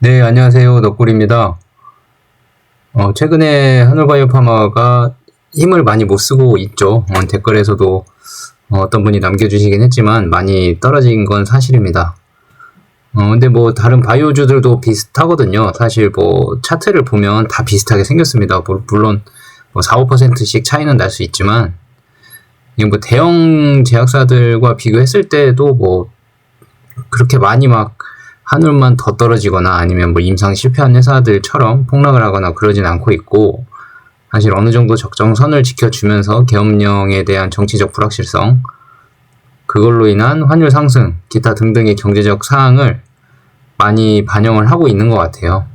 네, 안녕하세요. 덕골입니다. 최근에 하늘바이오파마가 힘을 많이 못 쓰고 있죠. 댓글에서도 어떤 분이 남겨주시긴 했지만 많이 떨어진 건 사실입니다. 근데 뭐 다른 바이오주들도 비슷하거든요. 사실 뭐 차트를 보면 다 비슷하게 생겼습니다. 물론 뭐 4, 5%씩 차이는 날 수 있지만 이게 뭐 대형 제약사들과 비교했을 때도 뭐 그렇게 많이 막 한울만 더 떨어지거나 아니면 뭐 임상 실패한 회사들처럼 폭락을 하거나 그러진 않고 있고, 사실 어느 정도 적정선을 지켜주면서 계엄령에 대한 정치적 불확실성, 그걸로 인한 환율 상승, 기타 등등의 경제적 사항을 많이 반영을 하고 있는 것 같아요.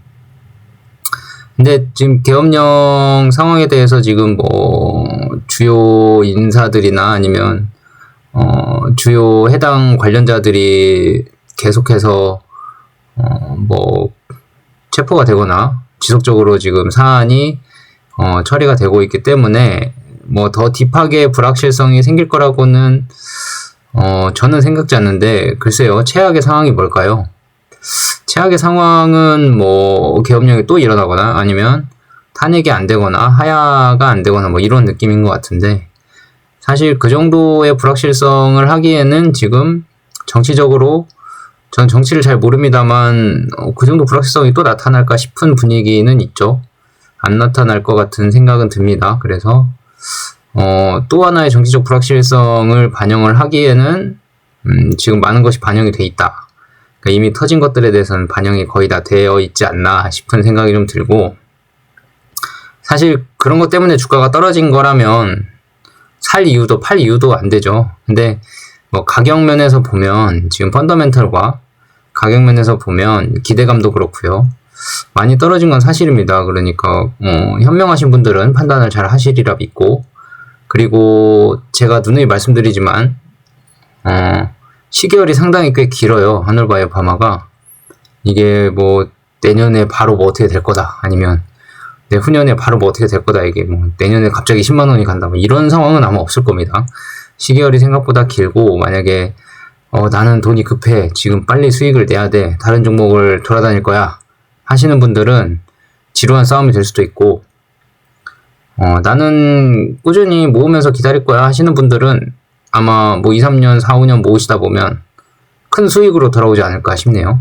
근데 지금 계엄령 상황에 대해서 지금 뭐 주요 인사들이나 아니면 주요 해당 관련자들이 계속해서 뭐 체포가 되거나 지속적으로 지금 사안이 처리가 되고 있기 때문에 뭐 더 딥하게 불확실성이 생길 거라고는 저는 생각지 않는데, 글쎄요, 최악의 상황이 뭘까요? 최악의 상황은 뭐 계엄령이 또 일어나거나 아니면 탄핵이 안 되거나 하야가 안 되거나 뭐 이런 느낌인 것 같은데, 사실 그 정도의 불확실성을 하기에는 지금 정치적으로, 전 정치를 잘 모릅니다만 그 정도 불확실성이 또 나타날까 싶은 분위기는 있죠. 안 나타날 것 같은 생각은 듭니다. 그래서 또 하나의 정치적 불확실성을 반영을 하기에는 지금 많은 것이 반영이 돼 있다. 그러니까 이미 터진 것들에 대해서는 반영이 거의 다 되어 있지 않나 싶은 생각이 좀 들고, 사실 그런 것 때문에 주가가 떨어진 거라면 살 이유도 팔 이유도 안 되죠. 근데 뭐 가격 면에서 보면 지금 펀더멘털과 가격 면에서 보면 기대감도 그렇고요, 많이 떨어진 건 사실입니다. 그러니까 현명하신 분들은 판단을 잘 하시리라 믿고, 그리고 제가 누누이 말씀드리지만 시계열이 상당히 꽤 길어요. 하늘바이오파마가. 이게 뭐 내년에 바로 뭐 어떻게 될 거다, 아니면 내후년에 바로 뭐 어떻게 될 거다, 이게 뭐 내년에 갑자기 10만 원이 간다, 뭐 이런 상황은 아마 없을 겁니다. 시계열이 생각보다 길고, 만약에 나는 돈이 급해, 지금 빨리 수익을 내야 돼, 다른 종목을 돌아다닐 거야 하시는 분들은 지루한 싸움이 될 수도 있고, 나는 꾸준히 모으면서 기다릴 거야 하시는 분들은 아마 뭐 2, 3년, 4, 5년 모으시다 보면 큰 수익으로 돌아오지 않을까 싶네요.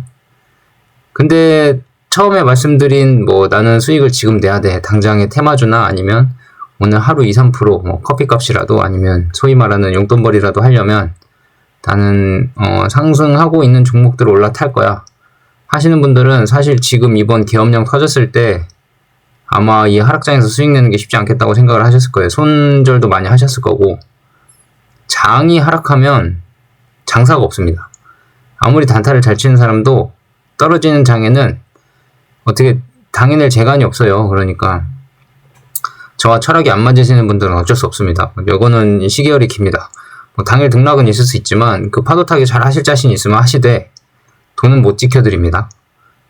근데 처음에 말씀드린 뭐 나는 수익을 지금 내야 돼, 당장의 테마주나 아니면 오늘 하루 2, 3% 뭐 커피값이라도 아니면 소위 말하는 용돈벌이라도 하려면 나는 상승하고 있는 종목들을 올라탈 거야 하시는 분들은 사실 지금 이번 계엄령 터졌을 때 아마 이 하락장에서 수익 내는 게 쉽지 않겠다고 생각을 하셨을 거예요. 손절도 많이 하셨을 거고, 장이 하락하면 장사가 없습니다. 아무리 단타를 잘 치는 사람도 떨어지는 장에는 어떻게 당해낼 재간이 없어요. 그러니까 저와 철학이 안 맞으시는 분들은 어쩔 수 없습니다. 이거는 시계열이 깁니다. 뭐 당일 등락은 있을 수 있지만 그 파도 타기 잘 하실 자신이 있으면 하시되 돈은 못 지켜드립니다.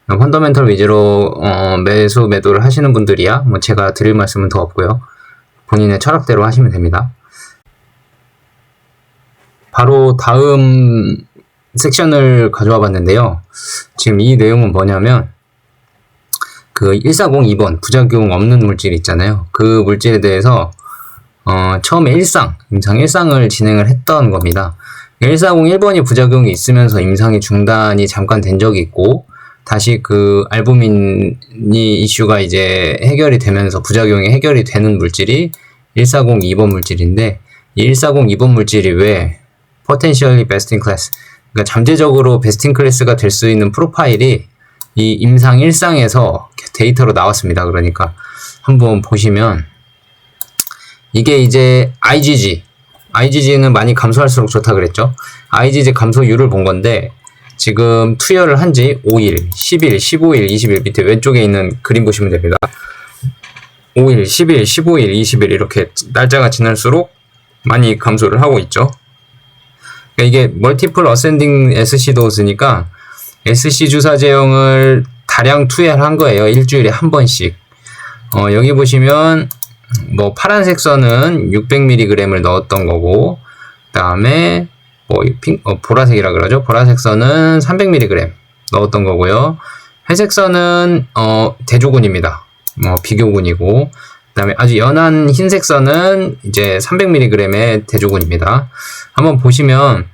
펀더멘털 위주로 매수 매도를 하시는 분들이야 뭐 제가 드릴 말씀은 더 없고요, 본인의 철학대로 하시면 됩니다. 바로 다음 섹션을 가져와 봤는데요. 지금 이 내용은 뭐냐면 그 1402번 부작용 없는 물질 있잖아요. 그 물질에 대해서 처음에 임상 1상을 진행을 했던 겁니다. 1401번이 부작용이 있으면서 임상이 중단이 잠깐 된 적이 있고, 다시 그 알부민이 이슈가 이제 해결이 되면서 부작용이 해결이 되는 물질이 1402번 물질인데, 이 1402번 물질이 왜 potentially best in class, 그러니까 잠재적으로 베스트 인 클래스가 될 수 있는 프로파일이 이 임상 1상에서 데이터로 나왔습니다. 그러니까 한번 보시면 이게 이제 IgG는 많이 감소할수록 좋다 그랬죠. IgG 감소율을 본 건데, 지금 투여를 한 지 5일, 10일, 15일, 20일 밑에 왼쪽에 있는 그림 보시면 됩니다. 5일, 10일, 15일, 20일 이렇게 날짜가 지날수록 많이 감소를 하고 있죠. 그러니까 이게 멀티플 어센딩 SC 도스니까 SC 주사 제형을 다량 투여를 한 거예요. 일주일에 한 번씩. 여기 보시면 뭐 파란색 선은 600mg을 넣었던 거고, 그 다음에 뭐 보라색이라 그러죠. 보라색 선은 300mg 넣었던 거고요. 회색선은 대조군입니다. 비교군이고, 그다음에 아주 연한 흰색 선은 이제 300mg의 대조군입니다. 한번 보시면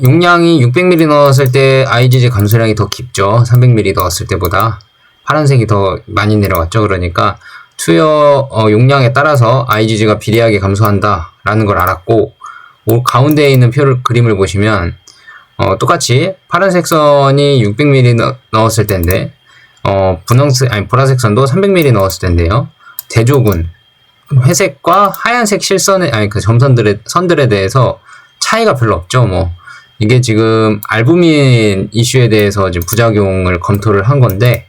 용량이 600ml 넣었을 때 IgG 감소량이 더 깊죠. 300ml 넣었을 때보다 파란색이 더 많이 내려갔죠. 그러니까 투여 용량에 따라서 IgG가 비례하게 감소한다 라는 걸 알았고, 가운데에 있는 그림을 보시면 똑같이 파란색 선이 600ml 넣었을 때인데 보라색 선도 300ml 넣었을 텐데요. 대조군, 회색과 하얀색 실선의, 선들에 대해서 차이가 별로 없죠. 이게 지금 알부민 이슈에 대해서 지금 부작용을 검토를 한 건데,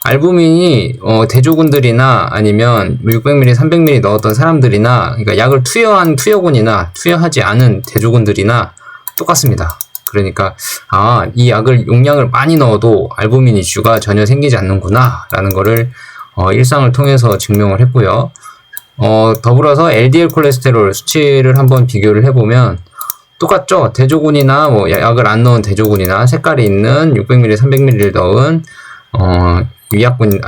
알부민이, 대조군들이나 아니면 600ml, 300ml 넣었던 사람들이나, 그러니까 약을 투여한 투여군이나 투여하지 않은 대조군들이나 똑같습니다. 그러니까 이 약을 용량을 많이 넣어도 알부민 이슈가 전혀 생기지 않는구나 라는 거를 일상을 통해서 증명을 했고요. 더불어서 LDL 콜레스테롤 수치를 한번 비교를 해보면 똑같죠. 대조군이나 약을 안 넣은 대조군이나 색깔이 있는 600ml, 300ml 넣은 위약군,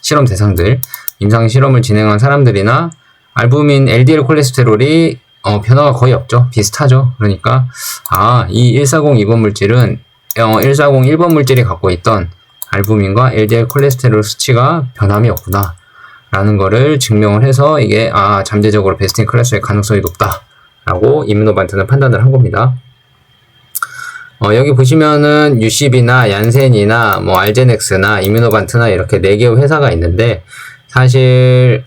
실험 대상들, 임상 실험을 진행한 사람들이나 알부민 LDL 콜레스테롤이 변화가 거의 없죠. 비슷하죠. 그러니까 이 140 2번 물질은 140 1번 물질이 갖고 있던 알부민과 LDL 콜레스테롤 수치가 변함이 없구나 라는 거를 증명을 해서 이게 잠재적으로 베스트 인 클래스의 가능성이 높다 라고 이뮤노반트는 판단을 한 겁니다. 여기 보시면은 UCB나 얀센이나 알제넥스나 이뮤노반트나 이렇게 4개의 회사가 있는데, 사실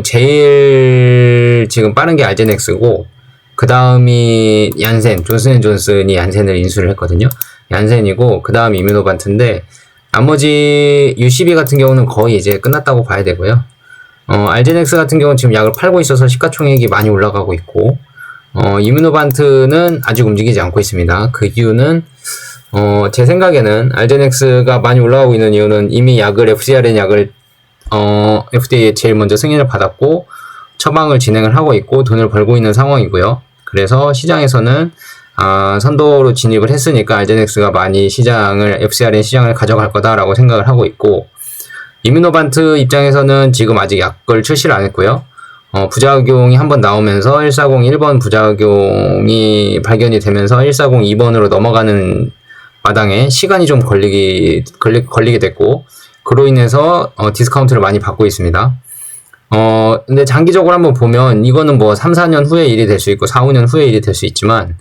제일 지금 빠른 게 알제넥스고, 그 다음이 얀센, 존슨앤존슨이 얀센을 인수를 했거든요. 얀센이고 그 다음 이뮤노반트인데, 나머지 UCB 같은 경우는 거의 이제 끝났다고 봐야 되고요. 알제넥스 같은 경우는 지금 약을 팔고 있어서 시가총액이 많이 올라가고 있고, 이뮤노반트는 아직 움직이지 않고 있습니다. 그 이유는 제 생각에는 알제넥스가 많이 올라가고 있는 이유는 이미 FcRn 약을 FDA에 제일 먼저 승인을 받았고 처방을 진행을 하고 있고 돈을 벌고 있는 상황이고요. 그래서 시장에서는 선도로 진입을 했으니까 알제넥스가 많이 FcRn 시장을 가져갈 거다라고 생각을 하고 있고, 이뮤노반트 입장에서는 지금 아직 약을 출시를 안 했고요. 부작용이 한번 나오면서 140 1번 부작용이 발견이 되면서 140 2번으로 넘어가는 마당에 시간이 좀 걸리게 됐고, 그로 인해서 디스카운트를 많이 받고 있습니다. 근데 장기적으로 한번 보면 이거는 3, 4년 후의 일이 될 수 있고 4, 5년 후의 일이 될 수 있지만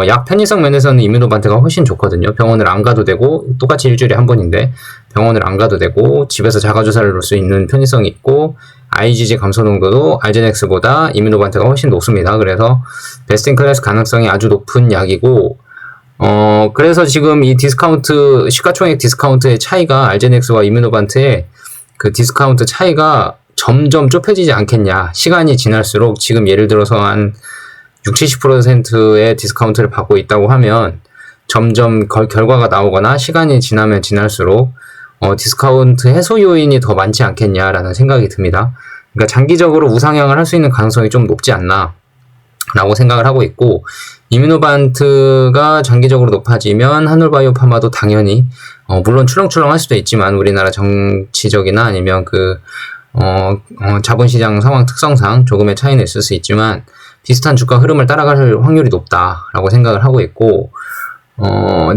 약 편의성 면에서는 이뮤노반트가 훨씬 좋거든요. 병원을 안 가도 되고, 똑같이 일주일에 한 번인데 병원을 안 가도 되고 집에서 자가조사를 놓을 수 있는 편의성이 있고, IgG 감소 농도도 알제넥스보다 이뮤노반트가 훨씬 높습니다. 그래서 베스트 인 클래스 가능성이 아주 높은 약이고, 그래서 지금 이 시가총액 디스카운트의 차이가 알제넥스와 이뮤노반트의 그 디스카운트 차이가 점점 좁혀지지 않겠냐. 시간이 지날수록 지금 예를 들어서 한 60, 70%의 디스카운트를 받고 있다고 하면 점점 결과가 나오거나 시간이 지나면 지날수록 디스카운트 해소 요인이 더 많지 않겠냐라는 생각이 듭니다. 그러니까 장기적으로 우상향을 할 수 있는 가능성이 좀 높지 않나 라고 생각을 하고 있고, 이뮤노반트가 장기적으로 높아지면 한올바이오파마도 당연히 물론 출렁출렁 할 수도 있지만 우리나라 정치적이나 아니면 자본시장 상황 특성상 조금의 차이는 있을 수 있지만 비슷한 주가 흐름을 따라갈 확률이 높다라고 생각을 하고 있고,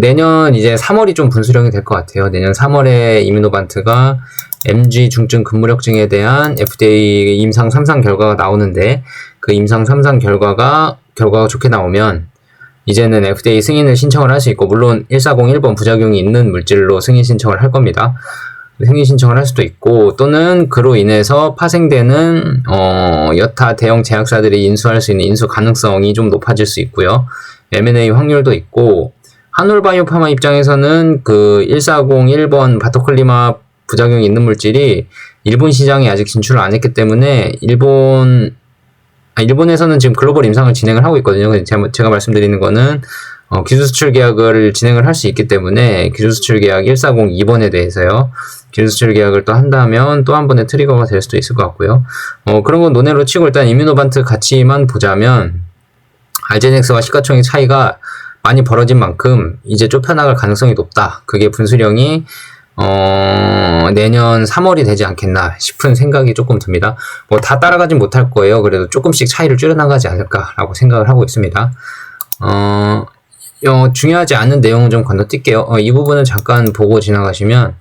내년 이제 3월이 좀 분수령이 될 것 같아요. 내년 3월에 이뮤노반트가 MG 중증 근무력증에 대한 FDA 임상 3상 결과가 나오는데, 그 임상 3상 결과가 좋게 나오면 이제는 FDA 승인을 신청을 할 수 있고, 물론 140 1번 부작용이 있는 물질로 승인 신청을 할 겁니다. 승인 신청을 할 수도 있고, 또는 그로 인해서 파생되는 여타 대형 제약사들이 인수할 수 있는 인수 가능성이 좀 높아질 수 있고요. M&A 확률도 있고, 한올바이오파마 입장에서는 그 140 1번 바토클리마 부작용이 있는 물질이 일본 시장에 아직 진출을 안 했기 때문에 일본에서는 지금 글로벌 임상을 진행을 하고 있거든요. 제가 말씀드리는 거는 기술수출 계약을 진행을 할 수 있기 때문에 기술수출 계약 140 2번에 대해서요. 기술수출 계약을 또 한다면 또 한 번의 트리거가 될 수도 있을 것 같고요. 그런 건 논외로 치고 일단 이뮤노반트 가치만 보자면 알제넥스와 시가총액 차이가 많이 벌어진 만큼 이제 좁혀나갈 가능성이 높다. 그게 분수령이 내년 3월이 되지 않겠나 싶은 생각이 조금 듭니다. 뭐 다 따라가진 못할 거예요. 그래도 조금씩 차이를 줄여나가지 않을까라고 생각을 하고 있습니다. 중요하지 않은 내용은 좀 건너뛸게요. 이 부분은 잠깐 보고 지나가시면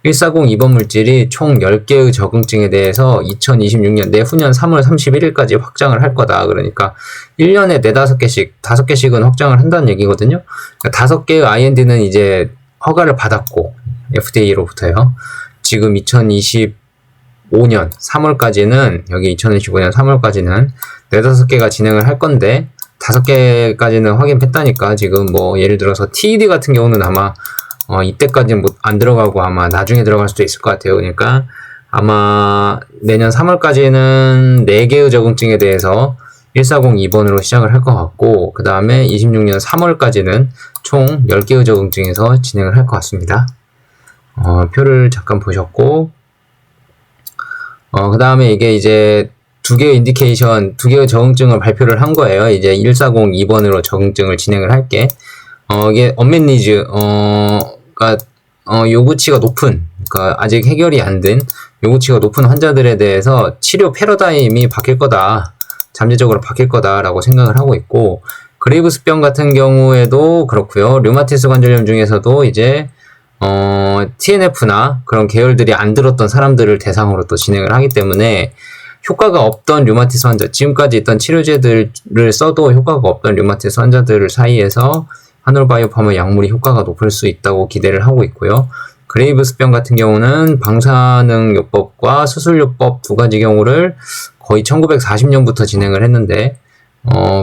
140 2번 물질이 총 10개의 적응증에 대해서 2026년 내후년 3월 31일까지 확장을 할 거다. 그러니까 1년에 4-5개씩, 5개씩은 확장을 한다는 얘기거든요. 그러니까 5개의 IND는 이제 허가를 받았고, FDA로부터요. 지금 2025년 3월까지는, 여기 2025년 3월까지는 4-5개가 진행을 할 건데, 5개까지는 확인했다니까, 지금 뭐, 예를 들어서 TED 같은 경우는 아마 이때까지는 안 들어가고 아마 나중에 들어갈 수도 있을 것 같아요. 그러니까 아마 내년 3월까지는 4개의 적응증에 대해서 1402번으로 시작을 할 것 같고, 그 다음에 26년 3월까지는 총 10개의 적응증에서 진행을 할 것 같습니다. 표를 잠깐 보셨고, 그 다음에 이게 이제 2개의 인디케이션, 2개의 적응증을 발표를 한 거예요. 이제 1402번으로 적응증을 진행을 할게. 이게 언맷 니즈, 요구치가 높은, 그러니까 아직 해결이 안 된 요구치가 높은 환자들에 대해서 치료 패러다임이 바뀔 거다, 잠재적으로 바뀔 거다라고 생각을 하고 있고, 그레이브스병 같은 경우에도 그렇고요. 류마티스 관절염 중에서도 이제 TNF나 그런 계열들이 안 들었던 사람들을 대상으로 또 진행을 하기 때문에 효과가 없던 류마티스 환자, 지금까지 있던 치료제들을 써도 효과가 없던 류마티스 환자들 사이에서 하늘바이오파마 약물이 효과가 높을 수 있다고 기대를 하고 있고요. 그레이브스병 같은 경우는 방사능요법과 수술요법 2가지 경우를 거의 1940년부터 진행을 했는데,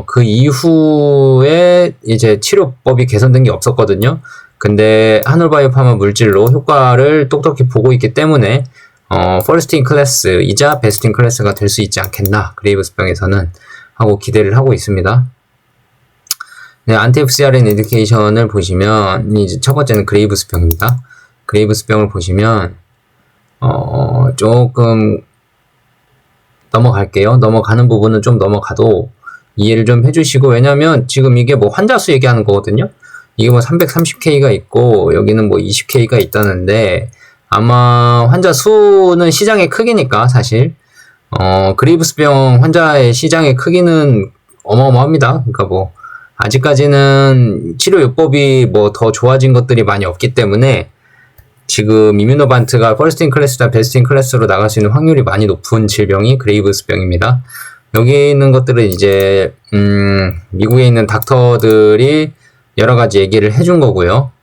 그 이후에 이제 치료법이 개선된 게 없었거든요. 근데 하늘바이오파마 물질로 효과를 똑똑히 보고 있기 때문에 퍼스트 인 클래스이자 베스트 인 클래스가 될 수 있지 않겠나, 그레이브스병에서는 하고 기대를 하고 있습니다. 네, 안티-FcRn 인디케이션을 보시면, 이제 첫 번째는 그레이브스병입니다. 그레이브스병을 보시면, 조금 넘어갈게요. 넘어가는 부분은 좀 넘어가도 이해를 좀 해주시고, 왜냐면 지금 이게 뭐 환자 수 얘기하는 거거든요. 이게 뭐 330K가 있고, 여기는 뭐 20K가 있다는데, 아마 환자 수는 시장의 크기니까, 사실, 그레이브스병 환자의 시장의 크기는 어마어마합니다. 그러니까 뭐, 아직까지는 치료요법이 뭐 더 좋아진 것들이 많이 없기 때문에 지금 이뮤노반트가 퍼스트 인 클래스다 베스트 인 클래스로 나갈 수 있는 확률이 많이 높은 질병이 그레이브스병입니다. 여기 있는 것들은 이제 미국에 있는 닥터들이 여러 가지 얘기를 해준 거고요.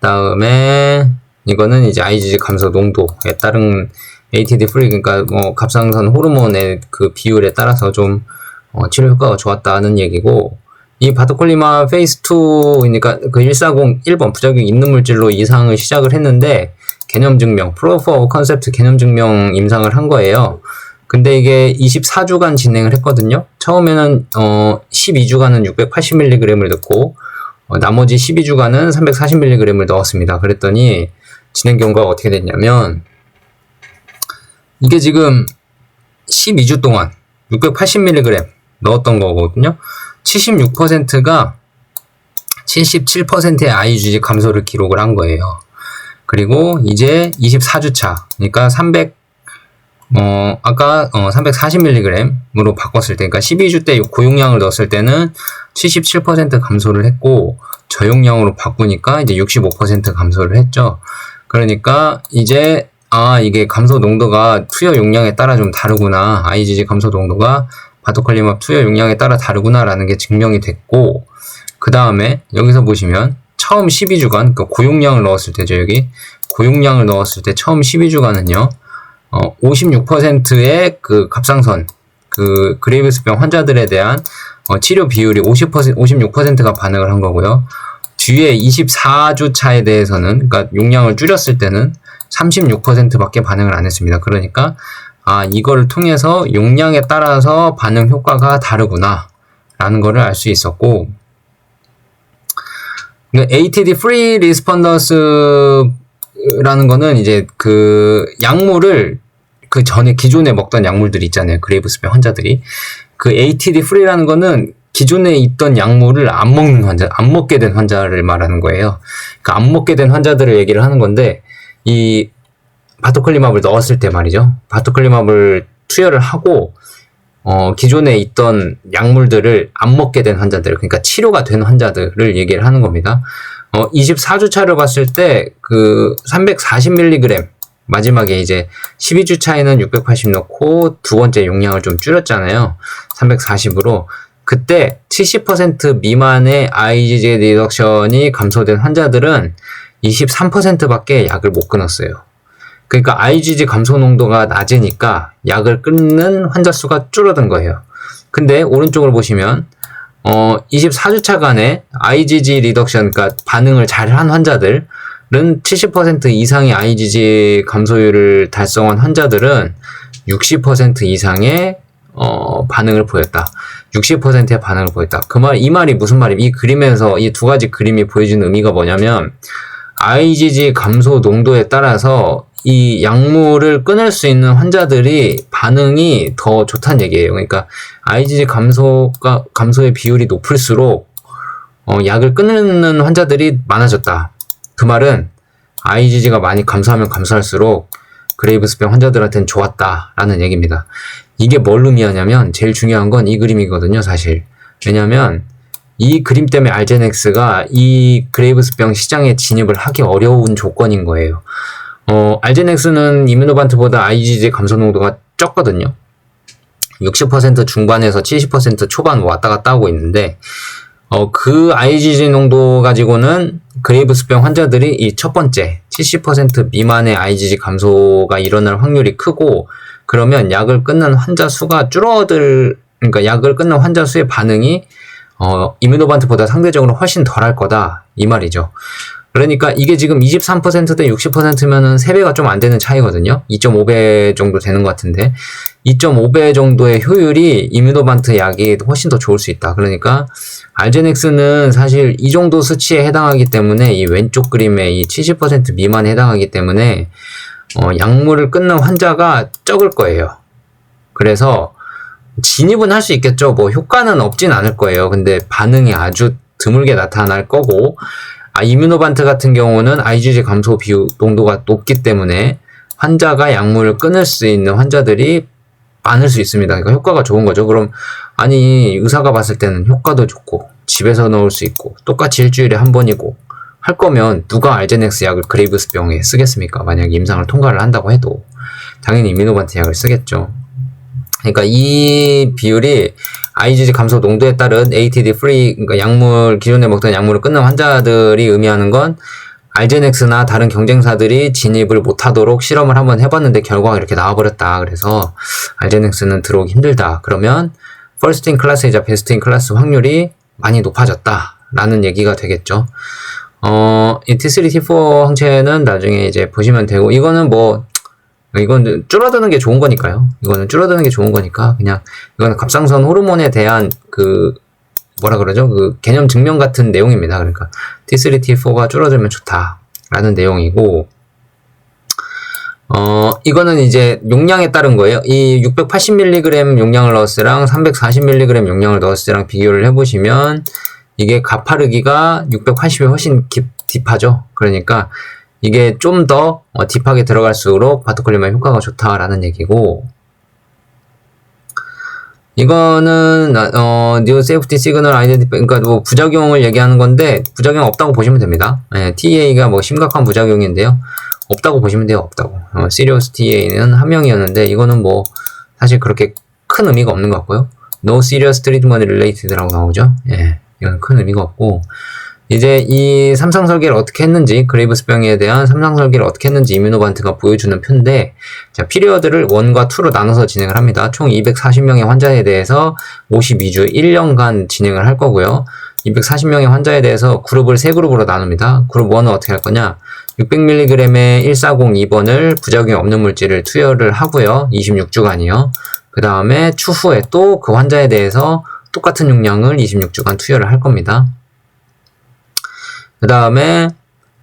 다음에 이거는 이제 IgG 감소 농도에 따른 ATD 프리, 그러니까 뭐 갑상선 호르몬의 그 비율에 따라서 좀 치료 효과가 좋았다는 얘기고, 이 바토콜리마 페이스 2, 그러니까 그 140 1번 부작용 있는 물질로 이상을 시작을 했는데, 개념 증명, 프로프 오브 컨셉트 개념 증명 임상을 한 거예요. 근데 이게 24주간 진행을 했거든요. 처음에는 12주간은 680mg을 넣고 나머지 12주간은 340mg을 넣었습니다. 그랬더니 진행 경과가 어떻게 됐냐면, 이게 지금 12주 동안 680mg 넣었던 거거든요. 76%가 77%의 IgG 감소를 기록을 한 거예요. 그리고 이제 24주차, 그러니까 아까 340mg으로 바꿨을 때, 그러니까 12주 때 고용량을 넣었을 때는 77% 감소를 했고, 저용량으로 바꾸니까 이제 65% 감소를 했죠. 그러니까 이제 이게 감소 농도가 투여 용량에 따라 좀 다르구나, IgG 감소 농도가 바토콜리맙 투여 용량에 따라 다르구나라는 게 증명이 됐고, 그 다음에 여기서 보시면 처음 12주간, 그러니까 고용량을 넣었을 때죠. 여기 고용량을 넣었을 때 처음 12주간은요 56%의 그 갑상선, 그 그레이브스병 환자들에 대한 치료 비율이 56%가 반응을 한 거고요. 뒤에 24주 차에 대해서는, 그러니까 용량을 줄였을 때는 36%밖에 반응을 안 했습니다. 그러니까 이거를 통해서 용량에 따라서 반응 효과가 다르구나 라는 거를 알 수 있었고, ATD Free Responders 라는 거는 이제 그 약물을 그 전에 기존에 먹던 약물들이 있잖아요. 그레이브스병 환자들이. 그 ATD Free라는 거는 기존에 있던 약물을 안 먹는 환자, 안 먹게 된 환자를 말하는 거예요. 그러니까 안 먹게 된 환자들을 얘기를 하는 건데, 이 바토클리맙을 넣었을 때 말이죠. 바토클리맙을 투여를 하고 기존에 있던 약물들을 안 먹게 된 환자들, 그러니까 치료가 된 환자들을 얘기를 하는 겁니다. 24주차를 봤을 때 그 340mg, 마지막에 이제 12주 차에는 680 넣고 두 번째 용량을 좀 줄였잖아요. 340으로. 그때 70% 미만의 IgG 리덕션이 감소된 환자들은 23%밖에 약을 못 끊었어요. 그러니까 IgG 감소 농도가 낮으니까 약을 끊는 환자 수가 줄어든 거예요. 근데 오른쪽으로 보시면 24주차간에 IgG 리덕션, 그러니까 반응을 잘한 환자들은 70% 이상의 IgG 감소율을 달성한 환자들은 60% 이상의 반응을 보였다. 60%의 반응을 보였다. 이 말이 무슨 말이에요? 이 그림에서 이 두 가지 그림이 보여주는 의미가 뭐냐면, IgG 감소 농도에 따라서 이 약물을 끊을 수 있는 환자들이 반응이 더 좋다는 얘기예요. 그러니까 IgG 감소의 비율이 높을수록 약을 끊는 환자들이 많아졌다. 그 말은 IgG가 많이 감소하면 감소할수록 그레이브스병 환자들한테는 좋았다라는 얘기입니다. 이게 뭘 의미하냐면 제일 중요한 건 이 그림이거든요, 사실. 왜냐면 이 그림 때문에 알제넥스가 이 그레이브스병 시장에 진입을 하기 어려운 조건인 거예요. 알제넥스는 이뮤노반트보다 IgG 감소 농도가 적거든요. 60% 중반에서 70% 초반 왔다 갔다 하고 있는데, 그 IgG 농도 가지고는 그레이브스병 환자들이 이 첫 번째 70% 미만의 IgG 감소가 일어날 확률이 크고, 그러면 약을 끊는 환자 수가 그러니까 약을 끊는 환자 수의 반응이 이뮤노반트보다 상대적으로 훨씬 덜할 거다, 이 말이죠. 그러니까 이게 지금 23%대 60%면은 3배가 좀 안 되는 차이거든요. 2.5배 정도 되는 것 같은데, 2.5배 정도의 효율이 이뮤노반트 약이 훨씬 더 좋을 수 있다. 그러니까 알제넥스는 사실 이 정도 수치에 해당하기 때문에, 이 왼쪽 그림의 이 70% 미만에 해당하기 때문에 약물을 끊는 환자가 적을 거예요. 그래서 진입은 할 수 있겠죠. 뭐 효과는 없진 않을 거예요. 근데 반응이 아주 드물게 나타날 거고, 이뮤노반트 같은 경우는 IgG 감소 농도가 높기 때문에 환자가 약물을 끊을 수 있는 환자들이 많을 수 있습니다. 그러니까 효과가 좋은 거죠. 그럼 의사가 봤을 때는 효과도 좋고 집에서 넣을 수 있고 똑같이 일주일에 한 번이고 할 거면 누가 알제넥스 약을 그레이브스병에 쓰겠습니까? 만약 임상을 통과를 한다고 해도 당연히 이뮤노반트 약을 쓰겠죠. 그러니까 이 비율이 IgG 감소 농도에 따른 ATD free, 그러니까 기존에 먹던 약물을 끊는 환자들이 의미하는 건, 알제넥스나 다른 경쟁사들이 진입을 못하도록 실험을 한번 해봤는데 결과가 이렇게 나와버렸다. 그래서 알제넥스는 들어오기 힘들다. 그러면 first in class이자 best in class 확률이 많이 높아졌다 라는 얘기가 되겠죠. 이 T3, T4 항체는 나중에 이제 보시면 되고, 이건 줄어드는 게 좋은 거니까요. 이거는 줄어드는 게 좋은 거니까, 그냥, 이거는 갑상선 호르몬에 대한 그 개념 증명 같은 내용입니다. 그러니까, T3, T4가 줄어들면 좋다라는 내용이고, 이거는 이제 용량에 따른 거예요. 이 680mg 용량을 넣었을 때랑 340mg 용량을 넣었을 때랑 비교를 해보시면, 이게 가파르기가 680이 훨씬 딥하죠. 그러니까, 이게 좀 더 딥하게 들어갈수록 바토클리맙 효과가 좋다라는 얘기고, 이거는 뉴 세이프티 시그널 아이덴티파이, 그러니까 뭐 부작용을 얘기하는 건데 부작용 없다고 보시면 됩니다. TA가 뭐 심각한 부작용인데요, 없다고 보시면 돼요. 없다고. 시리어스 TA는 한 명이었는데 이거는 뭐 사실 그렇게 큰 의미가 없는 것 같고요. No serious treatment related라고 나오죠. 이건 큰 의미가 없고, 이제 이 삼상설계를 어떻게 했는지, 그레이브스병에 대한 삼상설계를 어떻게 했는지 이뮤노반트가 보여주는 표인데, 자, 피리어드를 1과 2로 나눠서 진행을 합니다. 총 240명의 환자에 대해서 52주 1년간 진행을 할 거고요. 240명의 환자에 대해서 그룹을 3그룹으로 나눕니다. 그룹 1은 어떻게 할 거냐? 600mg의 1402번을 부작용이 없는 물질을 투여를 하고요. 26주간이요. 그 다음에 추후에 또 그 환자에 대해서 똑같은 용량을 26주간 투여를 할 겁니다. 그 다음에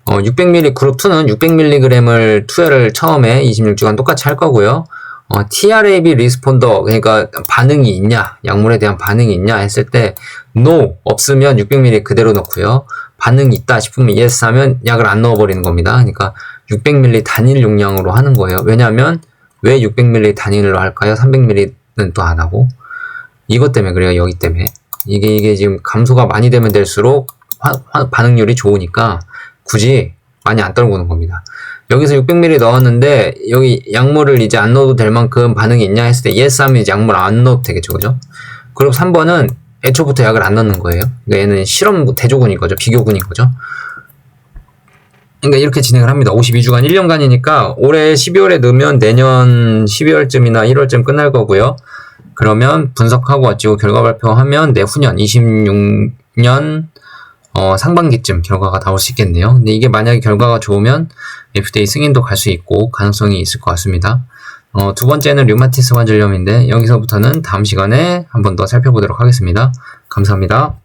600mg 그룹 2는 600mg을 투여를 처음에 26주간 똑같이 할 거고요. TRAB 리스폰더, 그러니까 반응이 있냐, 약물에 대한 반응이 있냐 했을 때 no, 없으면 600ml 그대로 넣고요. 반응이 있다 싶으면 yes 하면 약을 안 넣어버리는 겁니다. 그러니까 600ml 단일 용량으로 하는 거예요. 왜냐하면 왜 600ml 단일로 할까요? 300ml는 또 안 하고. 이것 때문에 그래요. 여기 때문에. 이게 지금 감소가 많이 되면 될수록 반응률이 좋으니까 굳이 많이 안 떨구는 겁니다. 여기서 600ml 넣었는데 여기 약물을 이제 안 넣어도 될 만큼 반응이 있냐 했을 때 yes 하면 이제 약물 안 넣어도 되겠죠. 그죠? 그리고 3번은 애초부터 약을 안 넣는 거예요. 그러니까 얘는 실험 대조군인 거죠. 비교군인 거죠. 그러니까 이렇게 진행을 합니다. 52주간 1년간이니까 올해 12월에 넣으면 내년 12월쯤이나 1월쯤 끝날 거고요. 그러면 분석하고 어찌고 결과 발표하면 내후년 26년 상반기쯤 결과가 나올 수 있겠네요. 근데 이게 만약에 결과가 좋으면 FDA 승인도 갈 수 있고 가능성이 있을 것 같습니다. 두 번째는 류마티스 관절염인데 여기서부터는 다음 시간에 한 번 더 살펴보도록 하겠습니다. 감사합니다.